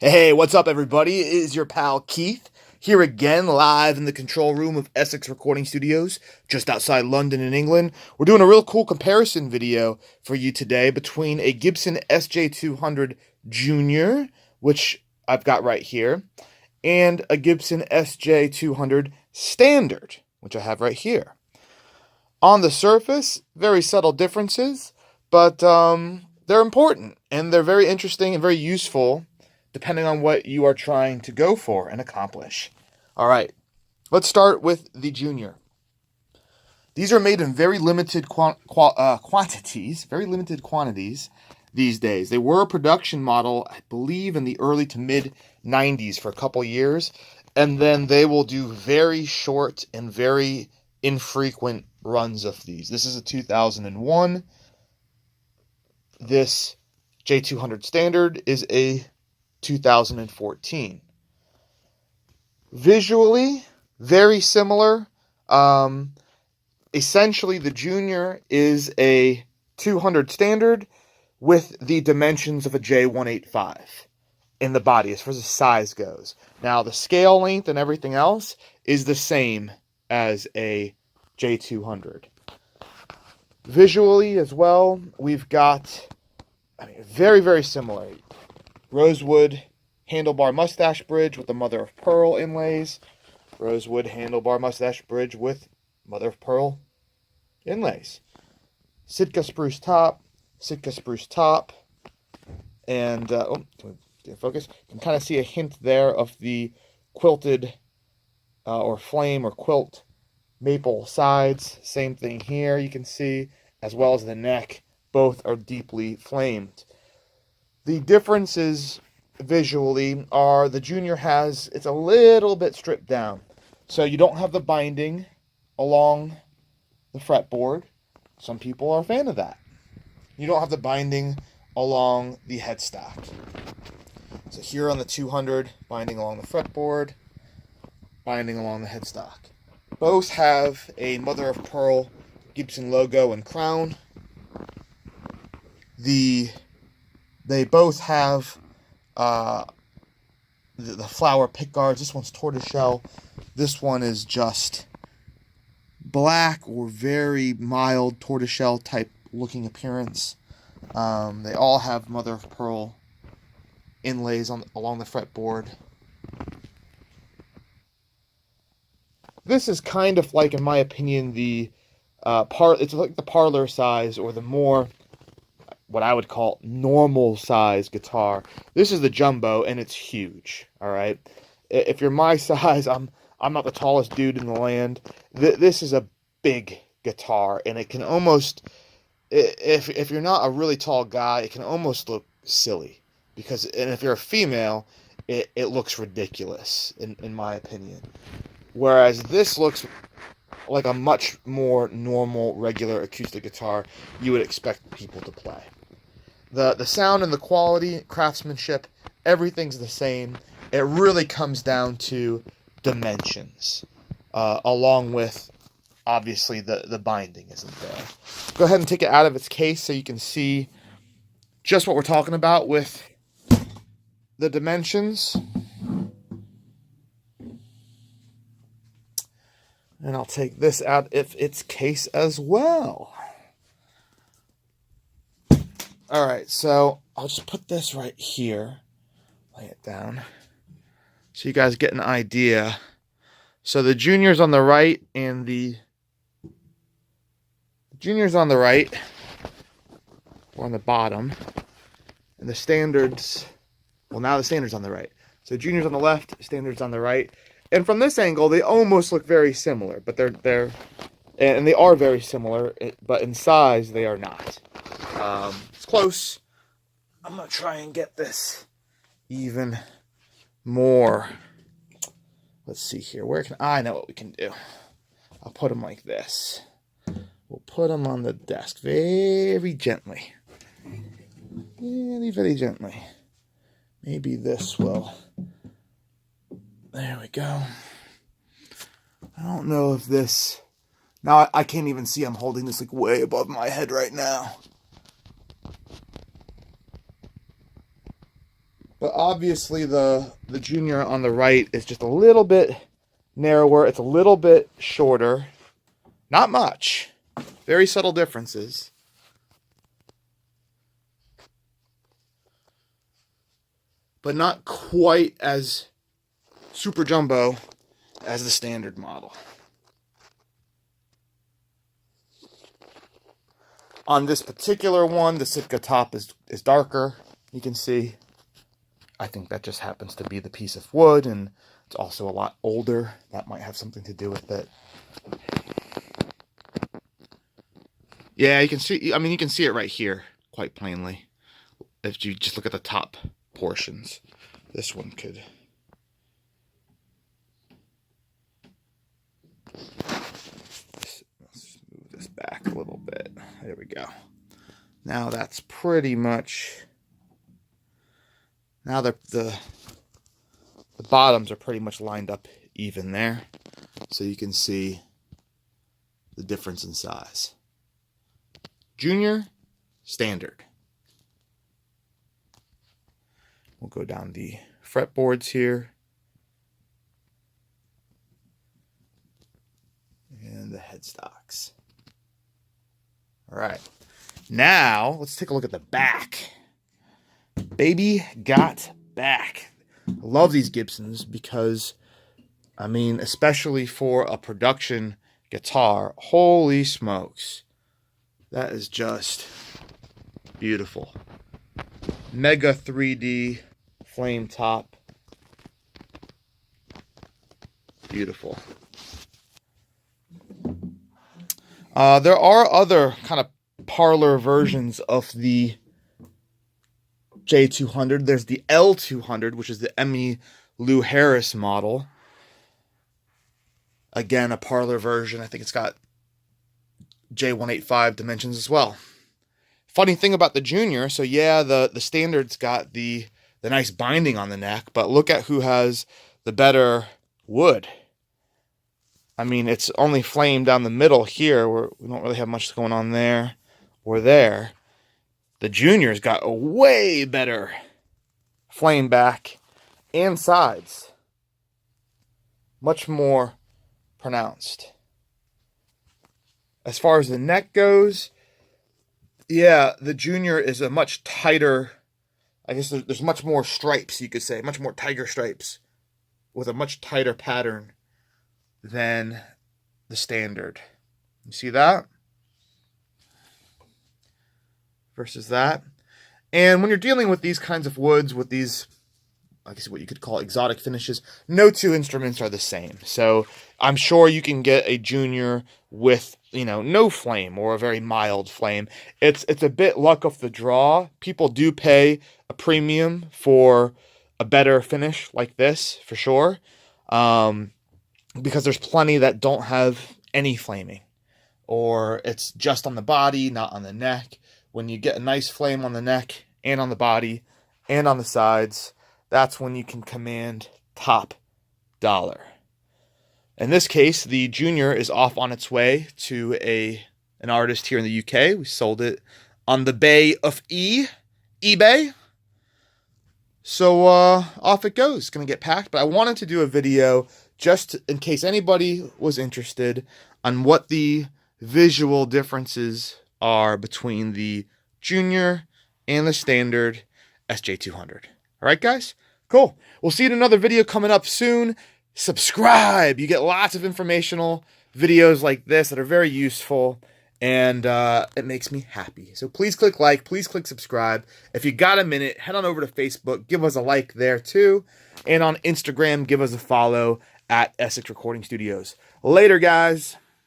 Hey, what's up, everybody? It is your pal Keith here again, live in the control room of Essex Recording Studios, just outside London in England. We're doing a real cool comparison video for you today between a Gibson SJ200 Junior, which I've got right here, and a Gibson SJ200 Standard, which I have right here. On the surface, very subtle differences, but they're important, and they're very interesting and very useful depending on what you are trying to go for and accomplish. All right, let's start with the Junior. These are made in very limited quantities these days. They were a production model, I believe, in the early to mid 90s for a couple years, and then they will do very short and very infrequent runs of these. This is a 2001. This J200 Standard is a 2014. Visually, very similar. Essentially, the Junior is a 200 Standard with the dimensions of a J185 in the body as far as the size goes. Now, the scale length and everything else is the same as a J200. Visually as well, we've got, very, very similar. Rosewood handlebar mustache bridge with the mother of pearl inlays. Rosewood handlebar mustache bridge with mother of pearl inlays. Sitka spruce top. And, can we focus? You can kind of see a hint there of the quilted or flame or quilt maple sides. Same thing here you can see, as well as the neck. Both are deeply flamed. The differences visually are the Junior it's a little bit stripped down. So you don't have the binding along the fretboard. Some people are a fan of that. You don't have the binding along the headstock. So here on the 200, binding along the fretboard, binding along the headstock. Both have a mother of pearl Gibson logo and crown. They both have the flower pickguards. This one's tortoiseshell. This one is just black or very mild tortoiseshell type looking appearance. They all have mother of pearl inlays along the fretboard. This is kind of like, in my opinion, the it's like the parlor size, or the more what I would call normal size guitar. This is the jumbo, and it's huge. All right, if you're my size, I'm not the tallest dude in the land. This is a big guitar, and it can almost, if you're not a really tall guy, it can almost look silly, because, and if you're a female, it looks ridiculous in my opinion. Whereas this looks like a much more normal, regular acoustic guitar you would expect people to play. The sound and the quality, craftsmanship, everything's the same. It really comes down to dimensions, along with, obviously, the binding isn't there. Go ahead and take it out of its case so you can see just what we're talking about with the dimensions. And I'll take this out of its case as well. Alright, so I'll just put this right here. Lay it down, so you guys get an idea. So the Junior's on the right, and the Junior's on the right, or on the bottom. And the Standard's, well, now the Standard's on the right. So Junior's on the left, Standard's on the right. And from this angle, they almost look very similar, but they are very similar, but in size, they are not. It's close. I'm going to try and get this even more. Let's see here. Where can I know what we can do? I'll put them like this. We'll put them on the desk very gently. Very, very gently. Maybe this will. There we go. I don't know if this... Now, I can't even see. I'm holding this like way above my head right now. But obviously the Junior on the right is just a little bit narrower. It's a little bit shorter. Not much. Very subtle differences. But not quite as super jumbo as the standard model. On this particular one, the Sitka top is darker. You can see. I think that just happens to be the piece of wood, and it's also a lot older. That might have something to do with it. Yeah, you can see, I mean, you can see it right here quite plainly. If you just look at the top portions. This one could. Let's move this back a little bit. There we go. Now that's pretty much. Now the bottoms are pretty much lined up even there. So you can see the difference in size. Junior, standard. We'll go down the fretboards here. And the headstocks. All right. Now, let's take a look at the back. Baby got back. I love these Gibsons because, I mean, especially for a production guitar, holy smokes. That is just beautiful. Mega 3D flame top. Beautiful. There are other kind of parlor versions of the J200. There's the L200, which is the Emmy Lou Harris model. Again, a parlor version. I think it's got J185 dimensions as well. Funny thing about the Junior, so yeah, the standard's got the nice binding on the neck, but look at who has the better wood. I mean, it's only flame down the middle here, where we don't really have much going on there or there. The Junior's got a way better flame back and sides. Much more pronounced. As far as the neck goes, yeah, the Junior is a much tighter, I guess there's much more stripes, you could say, much more tiger stripes with a much tighter pattern than the standard. You see that? Versus that. And when you're dealing with these kinds of woods, with these, I guess what you could call exotic finishes, no two instruments are the same. So I'm sure you can get a Junior with, no flame or a very mild flame. It's a bit luck of the draw. People do pay a premium for a better finish like this, for sure. Because there's plenty that don't have any flaming. Or it's just on the body, not on the neck. When you get a nice flame on the neck and on the body and on the sides, that's when you can command top dollar. In this case, the Junior is off on its way to an artist here in the UK. We sold it on the Bay of eBay. So off it goes. It's going to get packed. But I wanted to do a video just in case anybody was interested on what the visual differences are between the Junior and the standard SJ200. All right, guys? Cool. We'll see you in another video coming up soon. Subscribe. You get lots of informational videos like this that are very useful, and it makes me happy. So please click like, please click subscribe. If you got a minute, head on over to Facebook. Give us a like there, too. And on Instagram, give us a follow at Essex Recording Studios. Later, guys.